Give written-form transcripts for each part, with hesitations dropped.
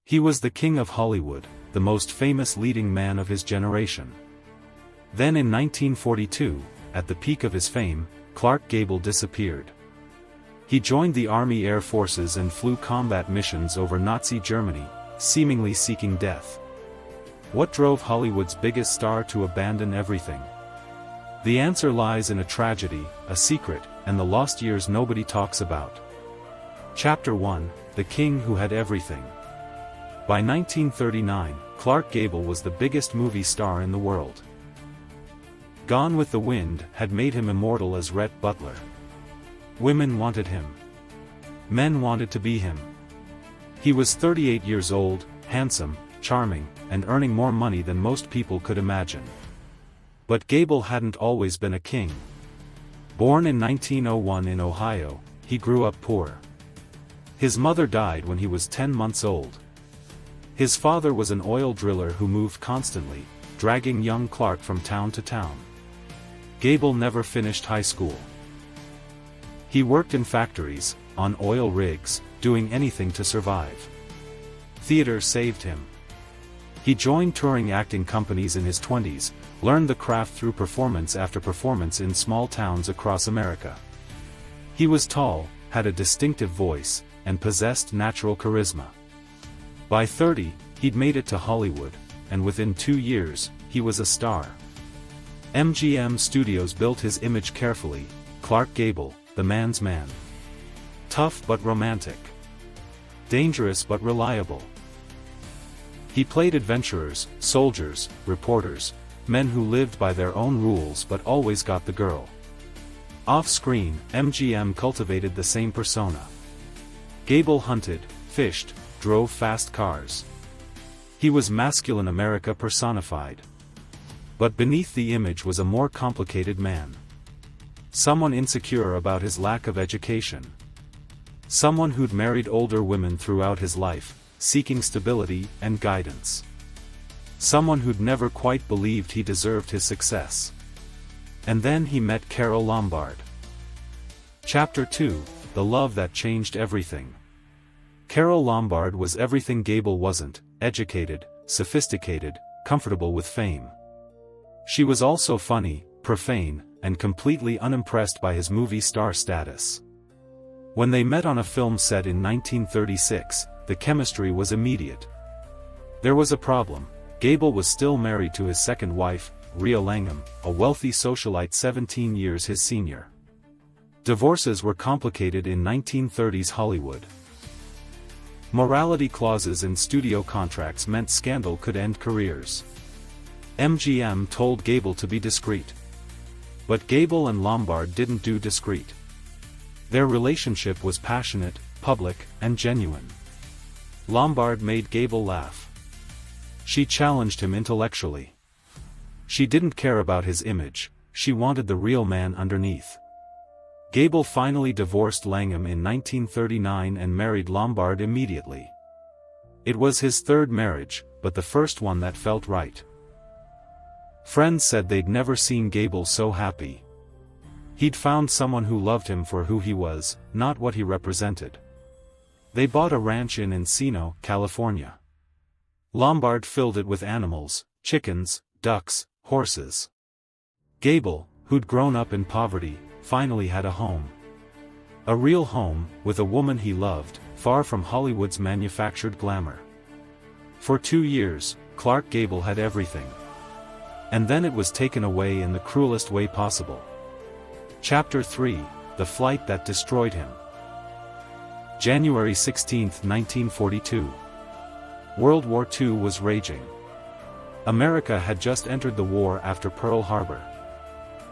He was the king of Hollywood, the most famous leading man of his generation. Then in 1942, at the peak of his fame, Clark Gable disappeared. He joined the Army Air Forces and flew combat missions over Nazi Germany, seemingly seeking death. What drove Hollywood's biggest star to abandon everything? The answer lies in a tragedy, a secret, and the lost years nobody talks about. Chapter 1: The King Who Had Everything. By 1939, Clark Gable was the biggest movie star in the world. Gone with the Wind had made him immortal as Rhett Butler. Women wanted him. Men wanted to be him. He was 38 years old, handsome, charming, and earning more money than most people could imagine. But Gable hadn't always been a king. Born in 1901 in Ohio, he grew up poor. His mother died when he was 10 months old. His father was an oil driller who moved constantly, dragging young Clark from town to town. Gable never finished high school. He worked in factories, on oil rigs, doing anything to survive. Theater saved him. He joined touring acting companies in his 20s, learned the craft through performance after performance in small towns across America. He was tall, had a distinctive voice, and possessed natural charisma. By 30, he'd made it to Hollywood, and within 2 years, he was a star. MGM Studios built his image carefully: Clark Gable, the man's man. Tough but romantic. Dangerous but reliable. He played adventurers, soldiers, reporters, men who lived by their own rules but always got the girl. Off-screen, MGM cultivated the same persona. Gable hunted, fished, drove fast cars. He was masculine America personified. But beneath the image was a more complicated man. Someone insecure about his lack of education. Someone who'd married older women throughout his life, seeking stability and guidance. Someone who'd never quite believed he deserved his success. And then he met Carole Lombard. Chapter 2: The Love That Changed Everything. Carole Lombard was everything Gable wasn't: educated, sophisticated, comfortable with fame. She was also funny, profane, and completely unimpressed by his movie star status. When they met on a film set in 1936, the chemistry was immediate. There was a problem. Gable was still married to his second wife, Rhea Langham, a wealthy socialite 17 years his senior. Divorces were complicated in 1930s Hollywood. Morality clauses in studio contracts meant scandal could end careers. MGM told Gable to be discreet. But Gable and Lombard didn't do discreet. Their relationship was passionate, public, and genuine. Lombard made Gable laugh. She challenged him intellectually. She didn't care about his image, she wanted the real man underneath. Gable finally divorced Langham in 1939 and married Lombard immediately. It was his third marriage, but the first one that felt right. Friends said they'd never seen Gable so happy. He'd found someone who loved him for who he was, not what he represented. They bought a ranch in Encino, California. Lombard filled it with animals: chickens, ducks, horses. Gable, who'd grown up in poverty, finally had a home. A real home, with a woman he loved, far from Hollywood's manufactured glamour. For 2 years, Clark Gable had everything. And then it was taken away in the cruelest way possible. Chapter 3: The Flight That Destroyed Him. January 16, 1942. World War II was raging. America had just entered the war after Pearl Harbor.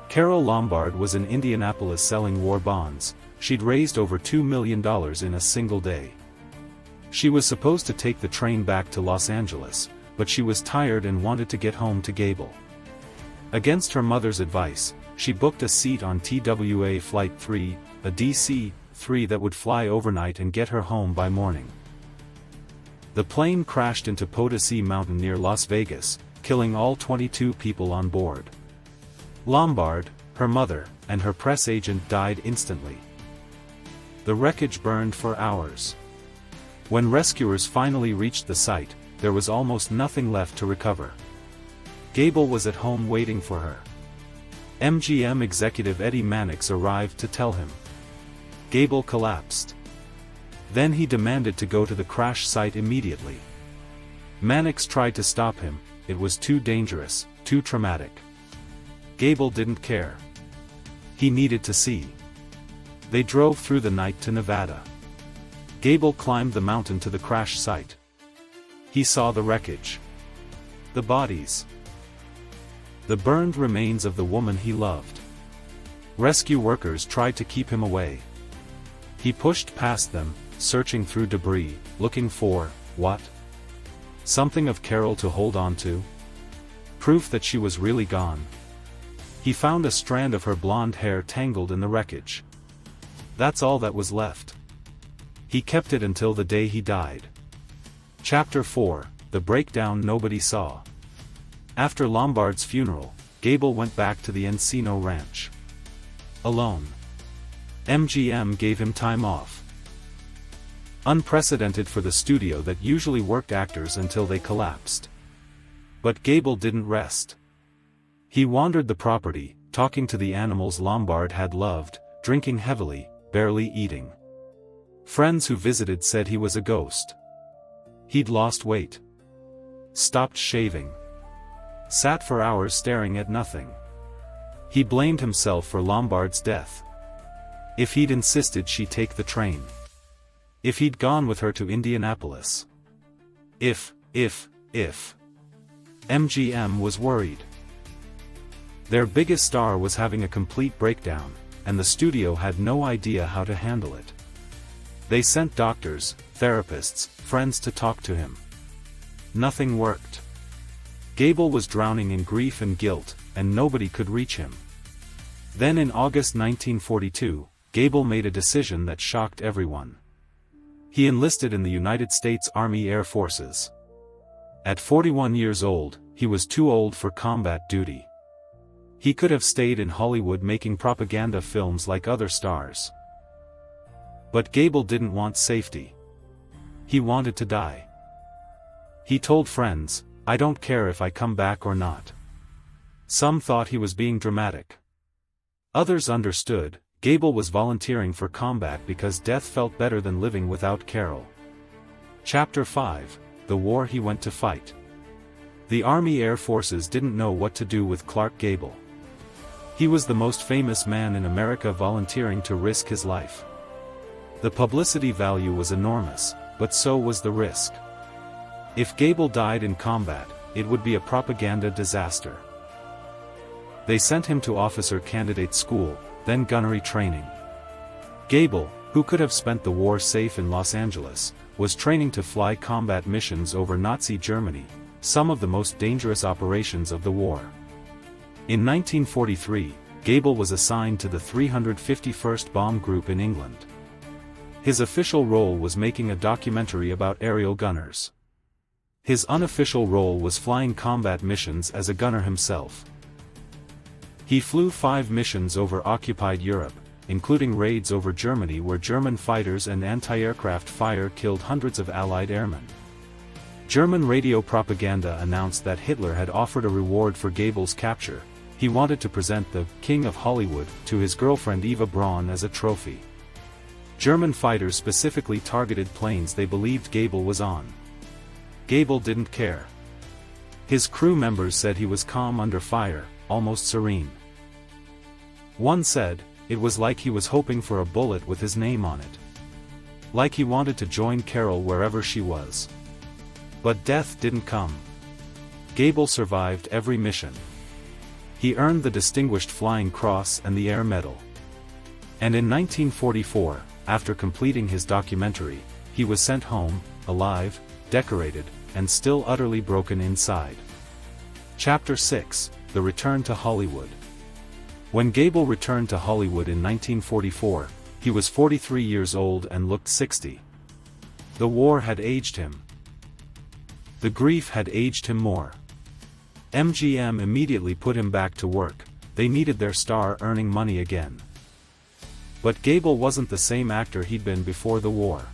Carole Lombard was in Indianapolis selling war bonds. She'd raised over $2 million in a single day. She was supposed to take the train back to Los Angeles, but she was tired and wanted to get home to Gable. Against her mother's advice, she booked a seat on TWA Flight 3, a DC-3 that would fly overnight and get her home by morning. The plane crashed into Potosi Mountain near Las Vegas, killing all 22 people on board. Lombard, her mother, and her press agent died instantly. The wreckage burned for hours. When rescuers finally reached the site, there was almost nothing left to recover. Gable was at home waiting for her. MGM executive Eddie Mannix arrived to tell him. Gable collapsed. Then he demanded to go to the crash site immediately. Mannix tried to stop him. It was too dangerous, too traumatic. Gable didn't care. He needed to see. They drove through the night to Nevada. Gable climbed the mountain to the crash site. He saw the wreckage. The bodies. The burned remains of the woman he loved. Rescue workers tried to keep him away. He pushed past them, searching through debris, looking for, what? Something of Carole to hold on to? Proof that she was really gone. He found a strand of her blonde hair tangled in the wreckage. That's all that was left. He kept it until the day he died. Chapter 4, The Breakdown Nobody Saw. After Lombard's funeral, Gable went back to the Encino ranch. Alone. MGM gave him time off. Unprecedented for the studio that usually worked actors until they collapsed. But Gable didn't rest. He wandered the property, talking to the animals Lombard had loved, drinking heavily, barely eating. Friends who visited said he was a ghost. He'd lost weight. Stopped shaving. Sat for hours staring at nothing. He blamed himself for Lombard's death. If he'd insisted she take the train. If he'd gone with her to Indianapolis. If. MGM was worried. Their biggest star was having a complete breakdown, and the studio had no idea how to handle it. They sent doctors, therapists, friends to talk to him. Nothing worked. Gable was drowning in grief and guilt, and nobody could reach him. Then in August 1942, Gable made a decision that shocked everyone. He enlisted in the United States Army Air Forces. At 41 years old, he was too old for combat duty. He could have stayed in Hollywood making propaganda films like other stars. But Gable didn't want safety. He wanted to die. He told friends, "I don't care if I come back or not." Some thought he was being dramatic. Others understood. Gable was volunteering for combat because death felt better than living without Carole. Chapter 5, The War He Went to Fight. The Army Air Forces didn't know what to do with Clark Gable. He was the most famous man in America volunteering to risk his life. The publicity value was enormous, but so was the risk. If Gable died in combat, it would be a propaganda disaster. They sent him to officer candidate school, then gunnery training. Gable, who could have spent the war safe in Los Angeles, was training to fly combat missions over Nazi Germany, some of the most dangerous operations of the war. In 1943, Gable was assigned to the 351st Bomb Group in England. His official role was making a documentary about aerial gunners. His unofficial role was flying combat missions as a gunner himself. He flew 5 missions over occupied Europe, including raids over Germany where German fighters and anti-aircraft fire killed hundreds of Allied airmen. German radio propaganda announced that Hitler had offered a reward for Gable's capture. He wanted to present the King of Hollywood to his girlfriend Eva Braun as a trophy. German fighters specifically targeted planes they believed Gable was on. Gable didn't care. His crew members said he was calm under fire, almost serene. One said, it was like he was hoping for a bullet with his name on it. Like he wanted to join Carole wherever she was. But death didn't come. Gable survived every mission. He earned the Distinguished Flying Cross and the Air Medal. And in 1944, after completing his documentary, he was sent home, alive, decorated, and still utterly broken inside. Chapter 6, The Return to Hollywood. When Gable returned to Hollywood in 1944, he was 43 years old and looked 60. The war had aged him. The grief had aged him more. MGM immediately put him back to work. They needed their star earning money again. But Gable wasn't the same actor he'd been before the war.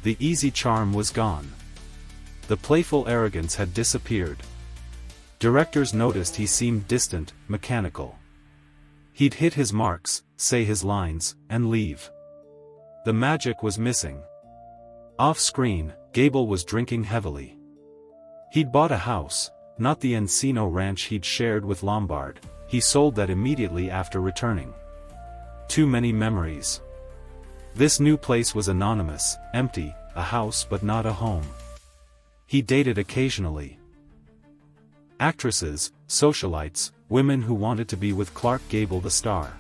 The easy charm was gone. The playful arrogance had disappeared. Directors noticed he seemed distant, mechanical. He'd hit his marks, say his lines, and leave. The magic was missing. Off-screen, Gable was drinking heavily. He'd bought a house, not the Encino ranch he'd shared with Lombard. He sold that immediately after returning. Too many memories. This new place was anonymous, empty, a house but not a home. He dated occasionally. Actresses, socialites, women who wanted to be with Clark Gable the star.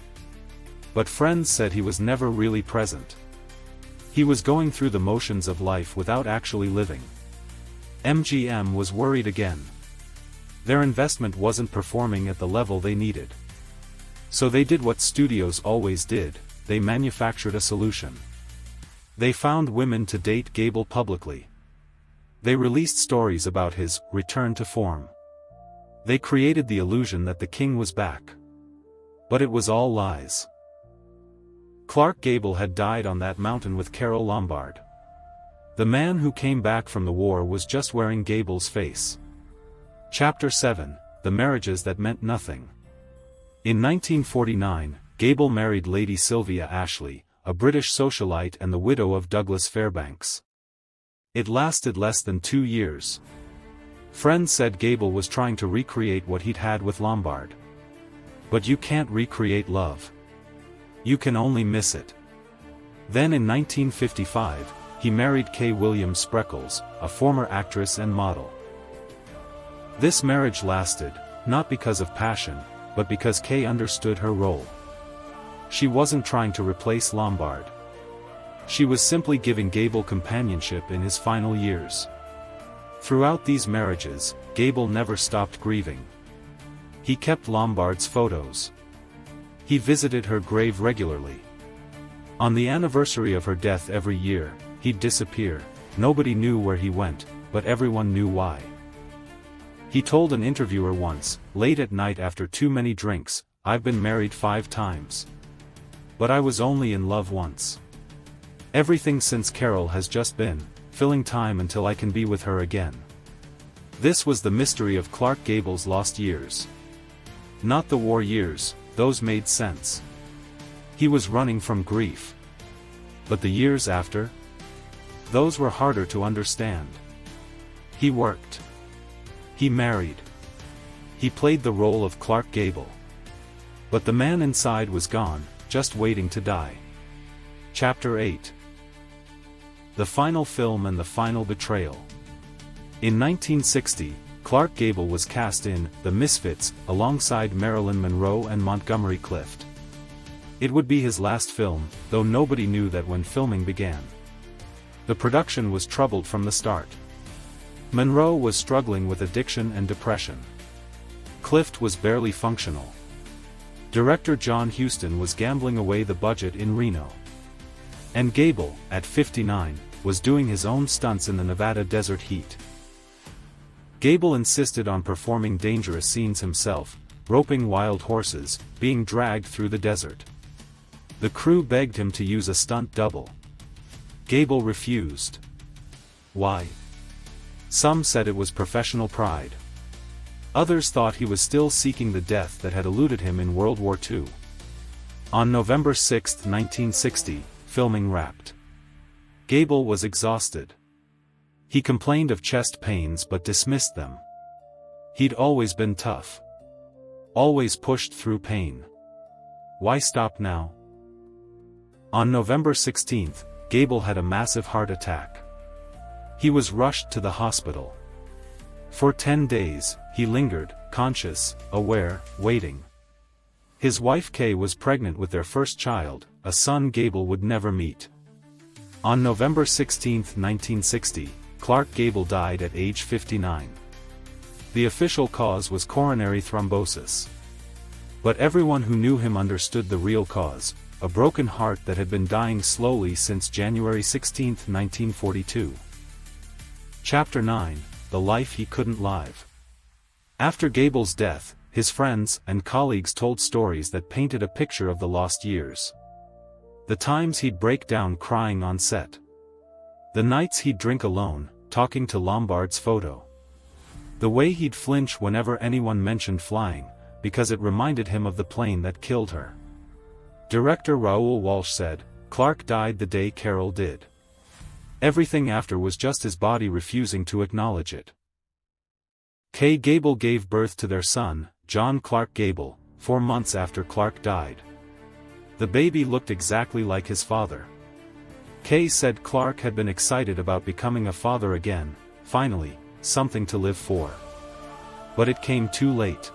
But friends said he was never really present. He was going through the motions of life without actually living. MGM was worried again. Their investment wasn't performing at the level they needed. So they did what studios always did, they manufactured a solution. They found women to date Gable publicly. They released stories about his return to form. They created the illusion that the king was back. But it was all lies. Clark Gable had died on that mountain with Carole Lombard. The man who came back from the war was just wearing Gable's face. Chapter 7, The Marriages That Meant Nothing. In 1949, Gable married Lady Sylvia Ashley, a British socialite and the widow of Douglas Fairbanks. It lasted less than 2 years. Friends said Gable was trying to recreate what he'd had with Lombard. But you can't recreate love. You can only miss it. Then in 1955, he married Kay Williams Spreckles, a former actress and model. This marriage lasted, not because of passion, but because Kay understood her role. She wasn't trying to replace Lombard. She was simply giving Gable companionship in his final years. Throughout these marriages, Gable never stopped grieving. He kept Lombard's photos. He visited her grave regularly. On the anniversary of her death every year, he'd disappear. Nobody knew where he went, but everyone knew why. He told an interviewer once, late at night after too many drinks, "I've been married 5 times. But I was only in love once. Everything since Carole has just been filling time until I can be with her again." This was the mystery of Clark Gable's lost years. Not the war years, those made sense. He was running from grief. But the years after? Those were harder to understand. He worked. He married. He played the role of Clark Gable. But the man inside was gone, just waiting to die. Chapter 8. The final film and the final betrayal. In 1960, Clark Gable was cast in The Misfits, alongside Marilyn Monroe and Montgomery Clift. It would be his last film, though nobody knew that when filming began. The production was troubled from the start. Monroe was struggling with addiction and depression. Clift was barely functional. Director John Huston was gambling away the budget in Reno. And Gable, at 59, was doing his own stunts in the Nevada desert heat. Gable insisted on performing dangerous scenes himself, roping wild horses, being dragged through the desert. The crew begged him to use a stunt double. Gable refused. Why? Some said it was professional pride. Others thought he was still seeking the death that had eluded him in World War II. On November 6, 1960, filming wrapped. Gable was exhausted. He complained of chest pains but dismissed them. He'd always been tough. Always pushed through pain. Why stop now? On November 16, Gable had a massive heart attack. He was rushed to the hospital. For 10 days, he lingered, conscious, aware, waiting. His wife Kay was pregnant with their first child, a son Gable would never meet. On November 16, 1960, Clark Gable died at age 59. The official cause was coronary thrombosis. But everyone who knew him understood the real cause, a broken heart that had been dying slowly since January 16, 1942. Chapter 9, The Life He Couldn't Live. After Gable's death, his friends and colleagues told stories that painted a picture of the lost years. The times he'd break down crying on set. The nights he'd drink alone, talking to Lombard's photo. The way he'd flinch whenever anyone mentioned flying, because it reminded him of the plane that killed her. Director Raoul Walsh said, "Clark died the day Carole did. Everything after was just his body refusing to acknowledge it." Gable gave birth to their son, John Clark Gable, 4 months after Clark died. The baby looked exactly like his father. Kay said Clark had been excited about becoming a father again, finally, something to live for. But it came too late.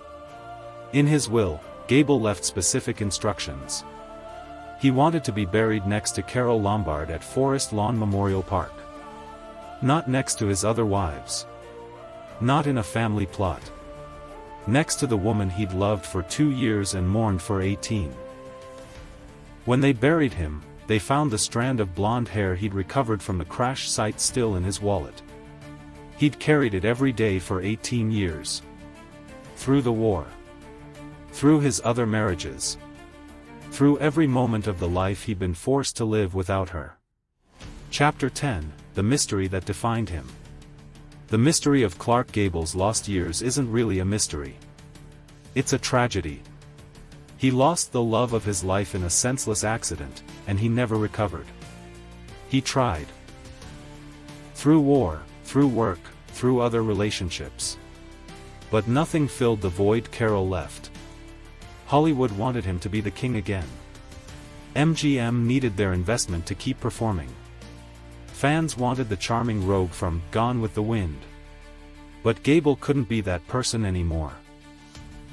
In his will, Gable left specific instructions. He wanted to be buried next to Carole Lombard at Forest Lawn Memorial Park. Not next to his other wives. Not in a family plot. Next to the woman he'd loved for 2 years and mourned for 18. When they buried him, they found the strand of blonde hair he'd recovered from the crash site still in his wallet. He'd carried it every day for 18 years. Through the war. Through his other marriages. Through every moment of the life he'd been forced to live without her. Chapter 10, The Mystery That Defined Him. The mystery of Clark Gable's lost years isn't really a mystery. It's a tragedy. He lost the love of his life in a senseless accident, and he never recovered. He tried. Through war, through work, through other relationships. But nothing filled the void Carole left. Hollywood wanted him to be the king again. MGM needed their investment to keep performing. Fans wanted the charming rogue from Gone with the Wind. But Gable couldn't be that person anymore.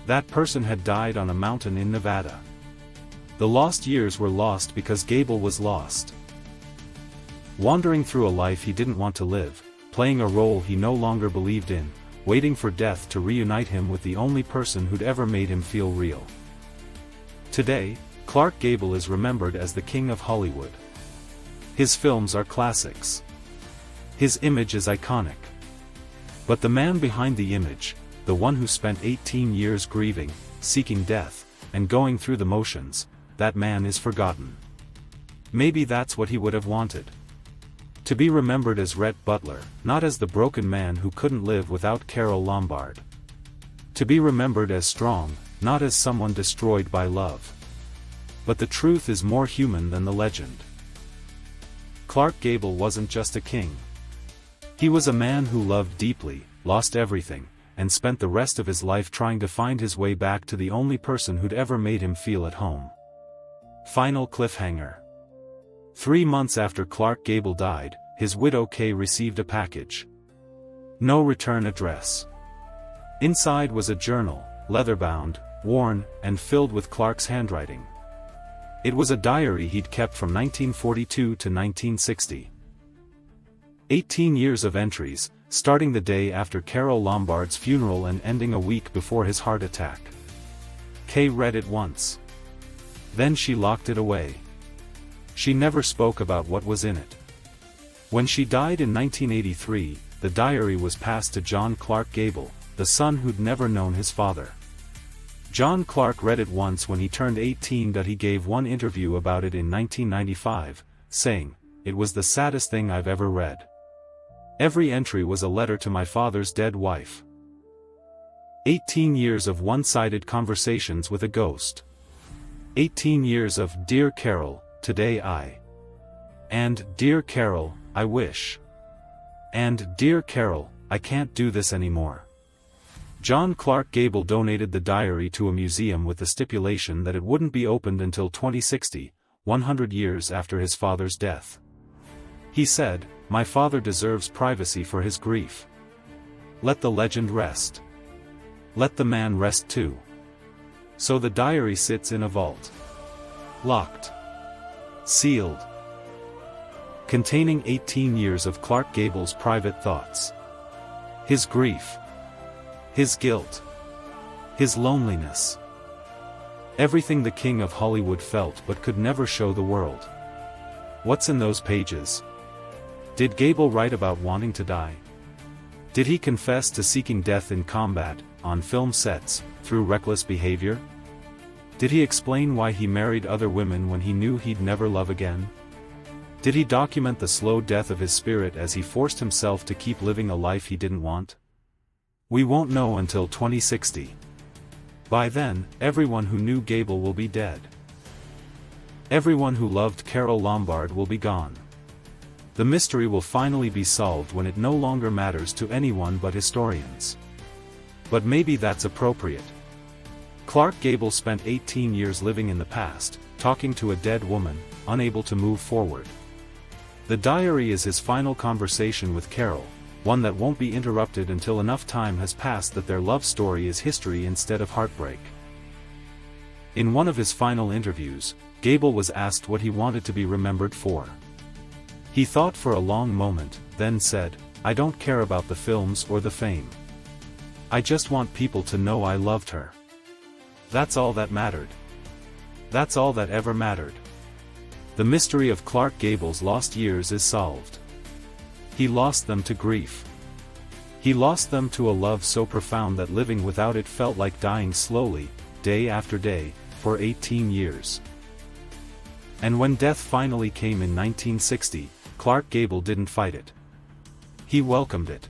That person had died on a mountain in Nevada. The lost years were lost because Gable was lost. Wandering through a life he didn't want to live, playing a role he no longer believed in, waiting for death to reunite him with the only person who'd ever made him feel real. Today, Clark Gable is remembered as the King of Hollywood. His films are classics. His image is iconic. But the man behind the image, the one who spent 18 years grieving, seeking death, and going through the motions, that man is forgotten. Maybe that's what he would have wanted. To be remembered as Rhett Butler, not as the broken man who couldn't live without Carole Lombard. To be remembered as strong, not as someone destroyed by love. But the truth is more human than the legend. Clark Gable wasn't just a king. He was a man who loved deeply, lost everything, and spent the rest of his life trying to find his way back to the only person who'd ever made him feel at home. Final cliffhanger. 3 months after Clark Gable died, his widow Kay received a package. No return address. Inside was a journal, leather-bound, worn, and filled with Clark's handwriting. It was a diary he'd kept from 1942 to 1960. 18 years of entries, starting the day after Carole Lombard's funeral and ending a week before his heart attack. Kay read it once. Then she locked it away. She never spoke about what was in it. When she died in 1983, the diary was passed to John Clark Gable, the son who'd never known his father. John Clark read it once when he turned 18. He gave one interview about it in 1995, saying, "It was the saddest thing I've ever read. Every entry was a letter to my father's dead wife." 18 years of one-sided conversations with a ghost. 18 years of "Dear Carole, today I." And "Dear Carole, I wish." And "Dear Carole, I can't do this anymore." John Clark Gable donated the diary to a museum with the stipulation that it wouldn't be opened until 2060, 100 years after his father's death. He said, "My father deserves privacy for his grief. Let the legend rest. Let the man rest too." So the diary sits in a vault. Locked. Sealed. Containing 18 years of Clark Gable's private thoughts. His grief. His guilt. His loneliness. Everything the King of Hollywood felt but could never show the world. What's in those pages? Did Gable write about wanting to die? Did he confess to seeking death in combat, on film sets, through reckless behavior? Did he explain why he married other women when he knew he'd never love again? Did he document the slow death of his spirit as he forced himself to keep living a life he didn't want? We won't know until 2060. By then, everyone who knew Gable will be dead. Everyone who loved Carole Lombard will be gone. The mystery will finally be solved when it no longer matters to anyone but historians. But maybe that's appropriate. Clark Gable spent 18 years living in the past, talking to a dead woman, unable to move forward. The diary is his final conversation with Carole, one that won't be interrupted until enough time has passed that their love story is history instead of heartbreak. In one of his final interviews, Gable was asked what he wanted to be remembered for. He thought for a long moment, then said, "I don't care about the films or the fame. I just want people to know I loved her. That's all that mattered. That's all that ever mattered." The mystery of Clark Gable's lost years is solved. He lost them to grief. He lost them to a love so profound that living without it felt like dying slowly, day after day, for 18 years. And when death finally came in 1960, Clark Gable didn't fight it. He welcomed it.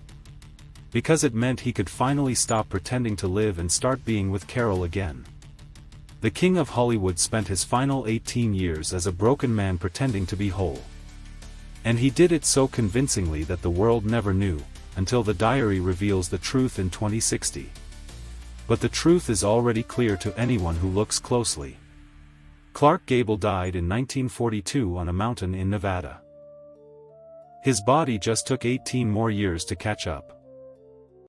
Because it meant he could finally stop pretending to live and start being with Carole again. The King of Hollywood spent his final 18 years as a broken man pretending to be whole. And he did it so convincingly that the world never knew, until the diary reveals the truth in 2060. But the truth is already clear to anyone who looks closely. Clark Gable died in 1942 on a mountain in Nevada. His body just took 18 more years to catch up.